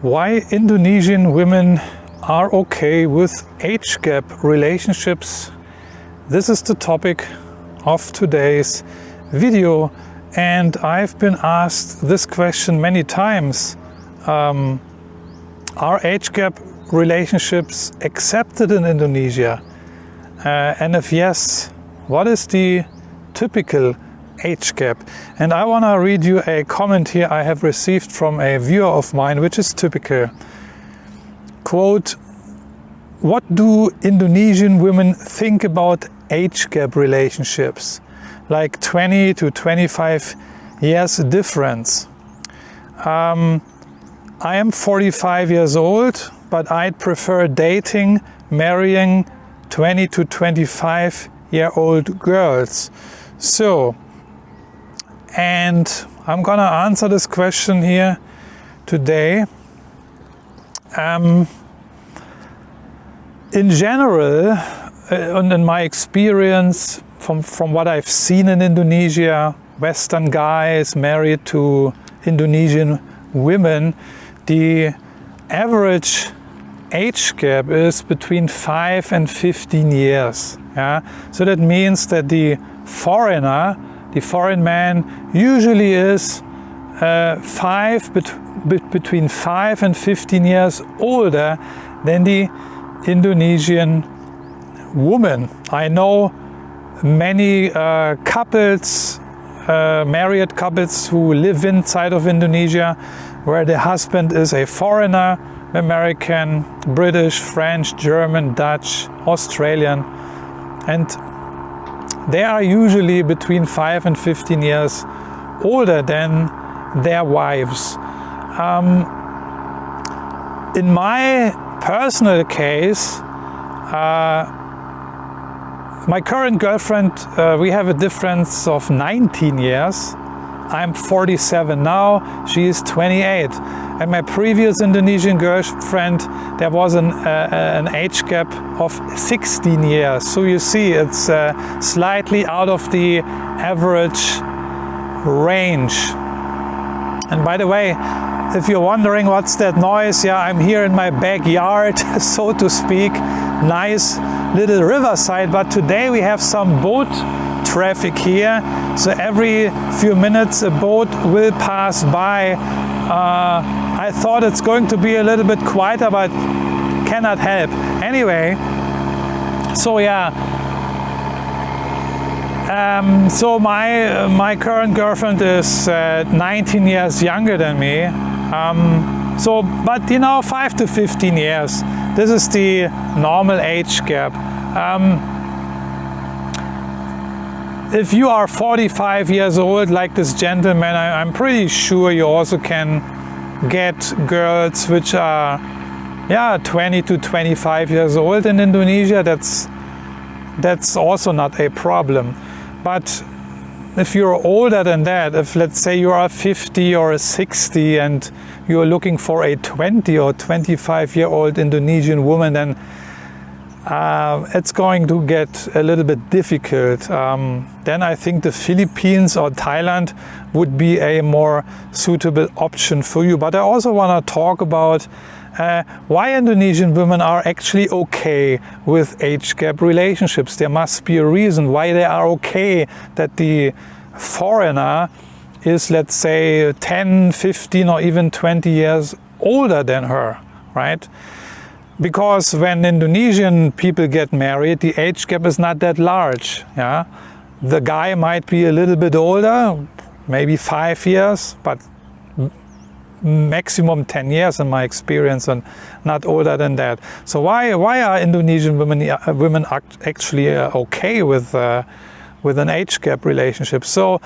Why Indonesian women are okay with age gap relationships. This is the topic of today's video, and I've been asked this question many times. Are age gap relationships accepted in Indonesia? And if yes, what is the typical age gap? And I want to read you a comment here I have received from a viewer of mine, which is typical. Quote, what do Indonesian women think about age gap relationships? Like 20 to 25 years difference. I am 45 years old, but I'd prefer dating, marrying 20 to 25-year-old girls. So, and I'm gonna answer this question here today. In general, and in my experience, from what I've seen in Indonesia, Western guys married to Indonesian women, the average age gap is between 5 and 15 years. Yeah? So that means that the foreign man usually is between 5 and 15 years older than the Indonesian woman. I know many couples, married couples who live inside of Indonesia, where the husband is a foreigner, American, British, French, German, Dutch, Australian, and they are usually between 5 and 15 years older than their wives. In my personal case, my current girlfriend, we have a difference of 19 years. I'm 47 now, she is 28. And my previous Indonesian girlfriend, there was an age gap of 16 years. So you see, it's slightly out of the average range. And by the way, if you're wondering what's that noise, yeah, I'm here in my backyard, so to speak. Nice little riverside, but today we have some boat traffic here. So every few minutes a boat will pass by. I thought it's going to be a little bit quieter, but cannot help. Anyway, so yeah. So my current girlfriend is 19 years younger than me. But you know, 5 to 15 years. This is the normal age gap. If you are 45 years old, like this gentleman, I'm pretty sure you also can get girls which are 20 to 25 years old in Indonesia. That's also not a problem. But if you're older than that, if let's say you are 50 or 60 and you're looking for a 20 or 25-year-old Indonesian woman, then it's going to get a little bit difficult. Then I think the Philippines or Thailand would be a more suitable option for you. But I also want to talk about why Indonesian women are actually okay with age gap relationships. There must be a reason why they are okay that the foreigner is, let's say, 10, 15 or even 20 years older than her, right? Because when Indonesian people get married, the age gap is not that large. Yeah, the guy might be a little bit older, maybe 5 years, but maximum 10 years in my experience, and not older than that. So why are Indonesian women actually okay with an age gap relationship? So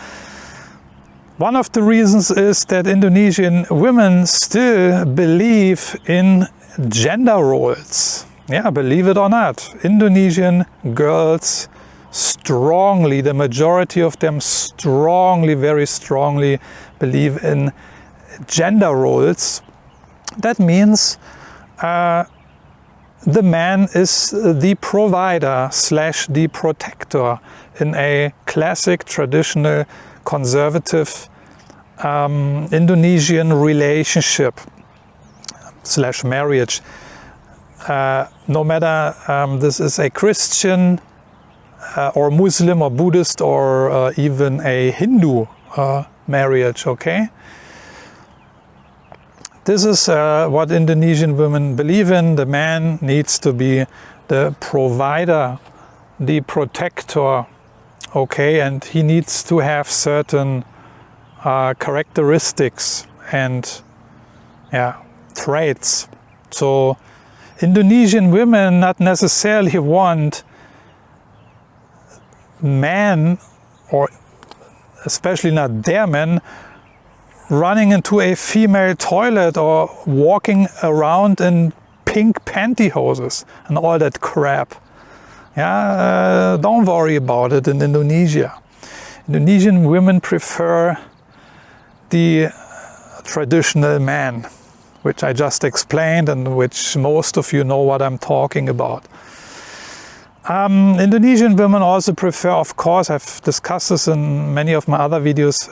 one of the reasons is that Indonesian women still believe in gender roles. Yeah, believe it or not, Indonesian girls strongly, the majority of them strongly, very strongly believe in gender roles. That means the man is the provider / the protector in a classic, traditional, conservative Indonesian relationship. slash marriage. No matter this is a Christian or Muslim or Buddhist or even a Hindu marriage, okay? This is what Indonesian women believe in. The man needs to be the provider, the protector, okay? And he needs to have certain characteristics and traits. So Indonesian women not necessarily want men, or especially not their men, running into a female toilet or walking around in pink pantyhoses and all that crap. Don't worry about it in Indonesia. Indonesian women prefer the traditional man, which I just explained and which most of you know what I'm talking about. Indonesian women also prefer, of course, I've discussed this in many of my other videos,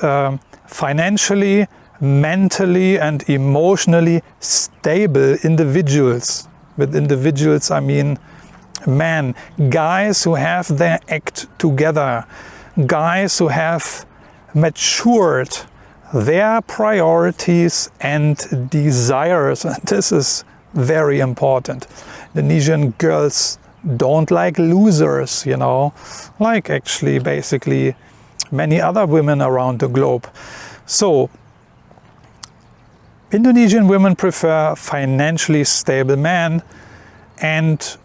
financially, mentally and emotionally stable individuals. With individuals I mean men, guys who have their act together, guys who have matured their priorities and desires. And this is very important. Indonesian girls don't like losers, you know, like actually basically many other women around the globe. So Indonesian women prefer financially stable men, and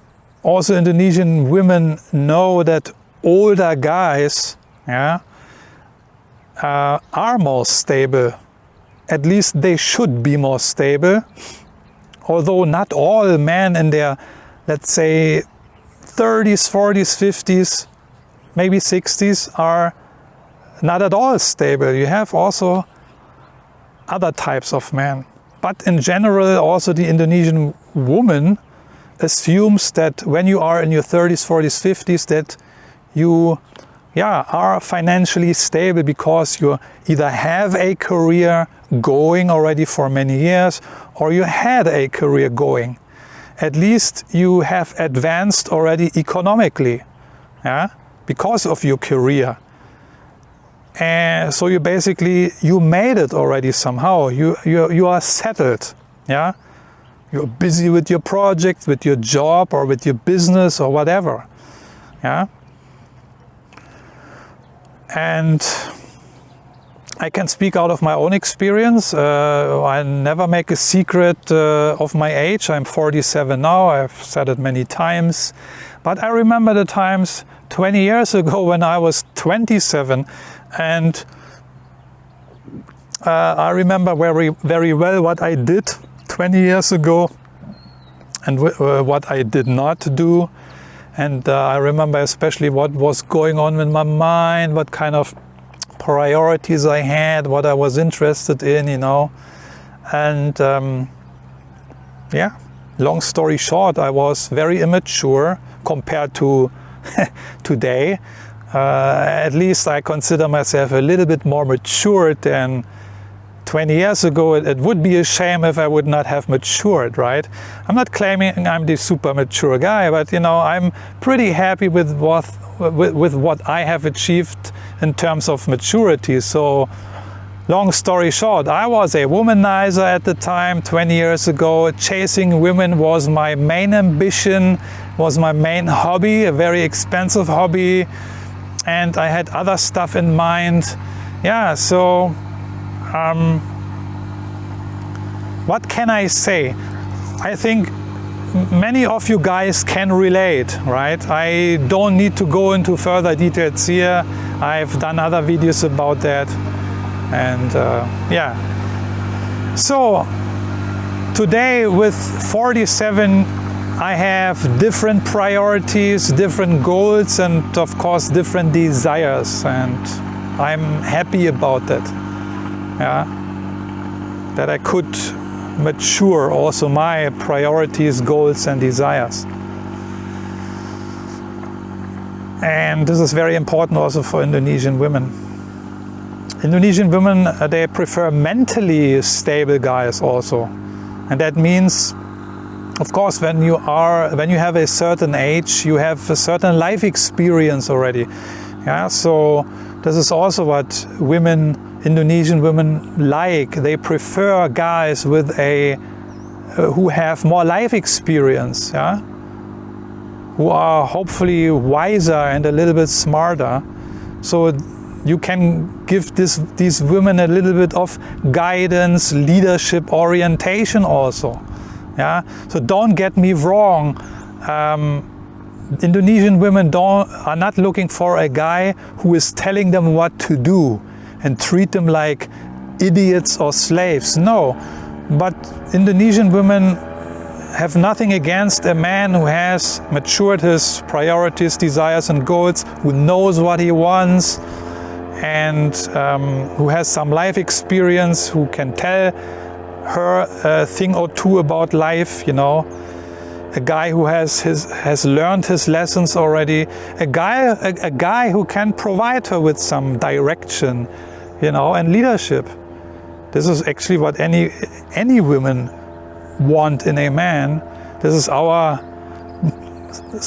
also Indonesian women know that older guys are more stable. At least they should be more stable, although not all men in their, let's say, 30s, 40s, 50s, maybe 60s are not at all stable. You have also other types of men. But in general, also the Indonesian woman assumes that when you are in your 30s, 40s, 50s, that you are financially stable because you either have a career going already for many years or you had a career going. At least you have advanced already economically, because of your career. And so you basically, you made it already somehow. You are settled, You're busy with your project, with your job, or with your business, or whatever, And I can speak out of my own experience. I never make a secret of my age. I'm 47 now. I've said it many times. But I remember the times 20 years ago when I was 27, and I remember very, very well what I did 20 years ago and what I did not do. And I remember especially what was going on in my mind, what kind of priorities I had, what I was interested in, And long story short, I was very immature compared to today. At least I consider myself a little bit more mature than 20 years ago. It would be a shame if I would not have matured, right? I'm not claiming I'm the super mature guy, but I'm pretty happy with what I have achieved in terms of maturity. So long story short, I was a womanizer at the time 20 years ago. Chasing women was my main ambition, was my main hobby, a very expensive hobby, and I had other stuff in mind. So what can I say? I think many of you guys can relate, right? I don't need to go into further details here. I've done other videos about that. And So today with 47, I have different priorities, different goals, and of course different desires. And I'm happy about that. That I could mature also my priorities, goals and desires. And this is very important also for Indonesian women. Indonesian women, they prefer mentally stable guys also. And that means, of course, when you have a certain age, you have a certain life experience already. Yeah, so this is also what Indonesian women like. They prefer guys with who have more life experience, yeah, who are hopefully wiser and a little bit smarter. So you can give these women a little bit of guidance, leadership, orientation also. Yeah. So don't get me wrong. Indonesian women are not looking for a guy who is telling them what to do and treat them like idiots or slaves. No, but Indonesian women have nothing against a man who has matured his priorities, desires and goals, who knows what he wants, and who has some life experience, who can tell her a thing or two about life, you know. A guy who has learned his lessons already. A guy who can provide her with some direction, you know, and leadership. This is actually what any women want in a man. This is our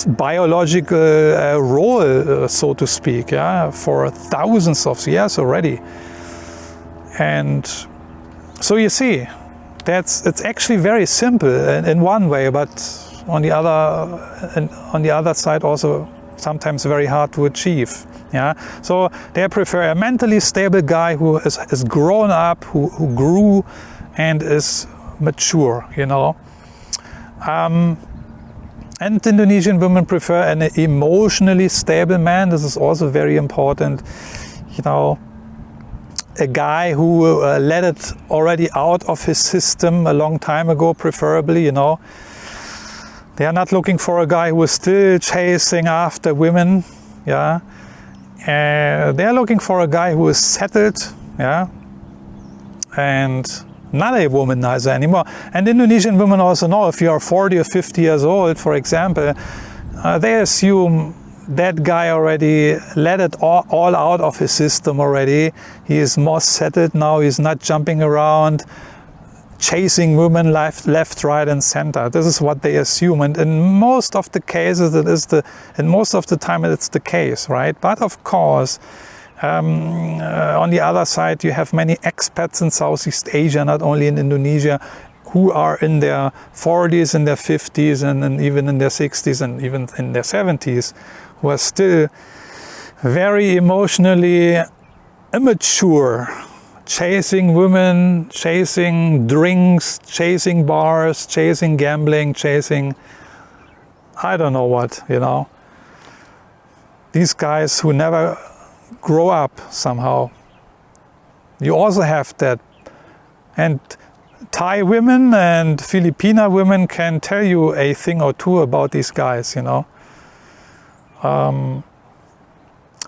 biological role, so to speak, yeah, for thousands of years already. And so you see, it's actually very simple in one way, but on the other side also sometimes very hard to achieve. Yeah, so they prefer a mentally stable guy who is grown up, who grew and is mature, you know. And Indonesian women prefer an emotionally stable man. This is also very important, you know. A guy who let it already out of his system a long time ago, preferably, you know. They are not looking for a guy who is still chasing after women, yeah. They are looking for a guy who is settled, yeah, and not a womanizer anymore. And Indonesian women also know, if you are 40 or 50 years old, for example, they assume that guy already let it all out of his system already. He is more settled now. He's not jumping around, chasing women left, right, and center. This is what they assume, and in most of the cases, most of the time, it's the case, right? But of course, on the other side, you have many expats in Southeast Asia, not only in Indonesia, who are in their 40s, in their 50s, and even in their 60s, and even in their 70s, who are still very emotionally immature, chasing women, chasing drinks, chasing bars, chasing gambling, chasing I don't know what, you know. These guys who never grow up somehow. You also have that. And Thai women and Filipina women can tell you a thing or two about these guys, you know.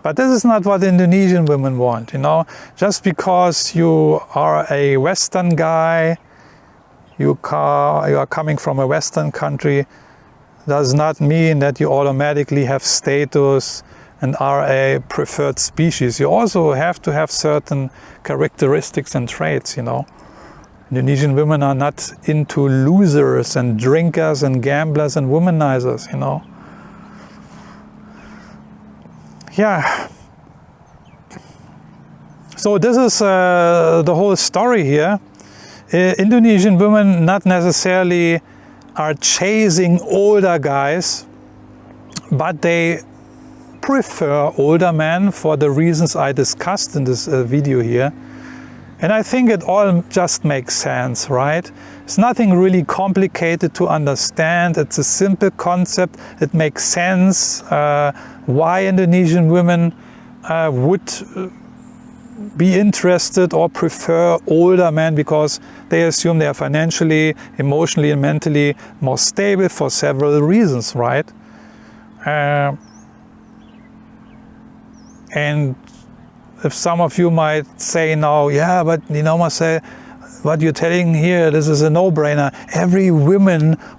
But this is not what Indonesian women want, you know. Just because you are a Western guy, you are coming from a Western country, does not mean that you automatically have status and are a preferred species. You also have to have certain characteristics and traits, you know. Indonesian women are not into losers and drinkers and gamblers and womanizers, you know. Yeah. So this is the whole story here. Indonesian women not necessarily are chasing older guys, but they prefer older men for the reasons I discussed in this video here. And I think it all just makes sense, right? It's nothing really complicated to understand. It's a simple concept. It makes sense why Indonesian women would be interested or prefer older men, because they assume they are financially, emotionally and mentally more stable for several reasons, right? And if some of you might say now, yeah, but you know, Marcel, what you're telling here, this is a no-brainer.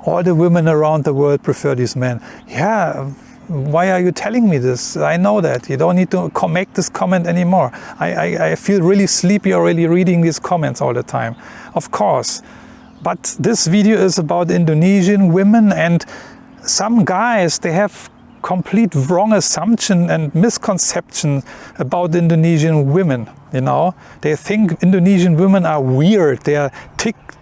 All the women around the world prefer these men. Yeah, why are you telling me this? I know that. You don't need to make this comment anymore. I feel really sleepy already reading these comments all the time. Of course, But this video is about Indonesian women, and some guys, they have complete wrong assumption and misconception about Indonesian women. You know, they think Indonesian women are weird. They are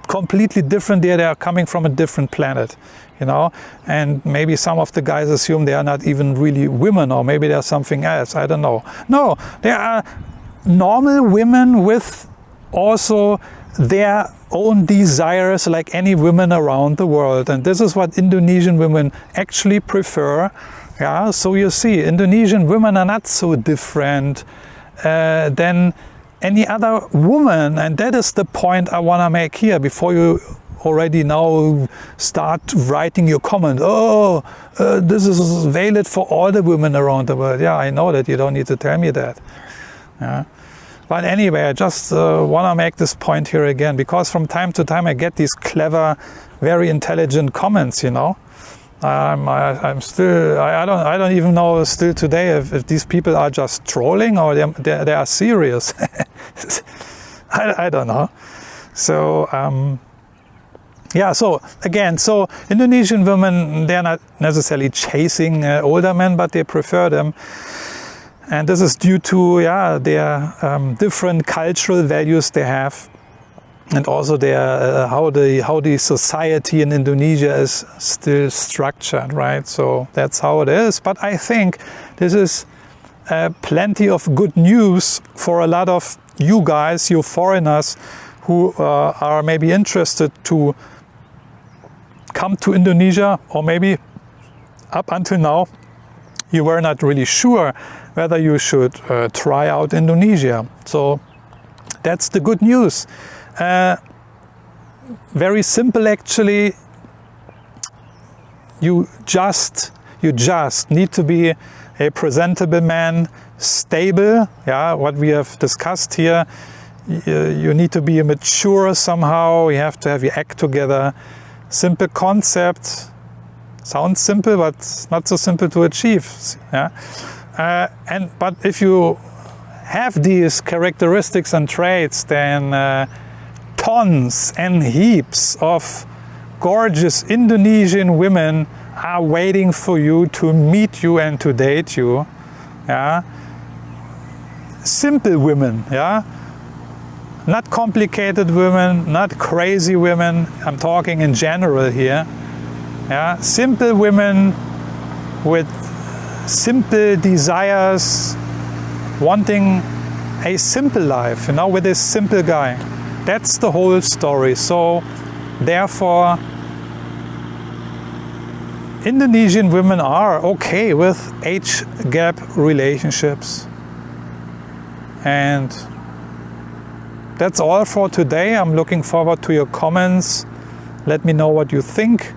completely different. They are coming from a different planet. You know, and maybe some of the guys assume they are not even really women, or maybe they are something else. I don't know. No, they are normal women with also their own desires like any women around the world. And this is what Indonesian women actually prefer. Yeah, so you see, Indonesian women are not so different than any other woman. And that is the point I want to make here before you already now start writing your comment. Oh, this is valid for all the women around the world. Yeah, I know that. You don't need to tell me that. Yeah. But anyway, I just want to make this point here again, because from time to time I get these clever, very intelligent comments, you know. I'm still, I don't even know still today if these people are just trolling or they are serious. I don't know. So, yeah, so again, so Indonesian women, they're not necessarily chasing older men, but they prefer them. And this is due to, yeah, their different cultural values they have, and also their how the society in Indonesia is still structured, right? So that's how it is. But I think this is plenty of good news for a lot of you guys, you foreigners, who are maybe interested to come to Indonesia, or maybe up until now you were not really sure whether you should try out Indonesia. So that's the good news. Very simple actually. You just need to be a presentable man, stable, yeah, what we have discussed here. You need to be mature somehow, you have to have your act together. Simple concept, sounds simple, but not so simple to achieve. Yeah? But if you have these characteristics and traits, then tons and heaps of gorgeous Indonesian women are waiting for you to meet you and to date you. Yeah? Simple women, yeah? Not complicated women, not crazy women. I'm talking in general here. Yeah? Simple women with simple desires, wanting a simple life, you know, with a simple guy. That's the whole story. So, therefore, Indonesian women are okay with age gap relationships. And that's all for today. I'm looking forward to your comments. Let me know what you think.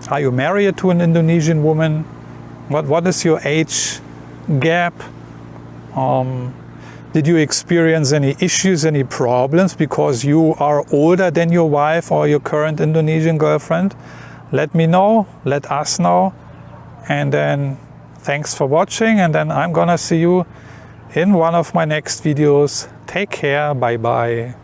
Are you married to an Indonesian woman? What is your age gap? Did you experience any issues, any problems because you are older than your wife or your current Indonesian girlfriend? Let me know, let us know. And then thanks for watching, and then I'm gonna see you in one of my next videos. Take care, bye bye.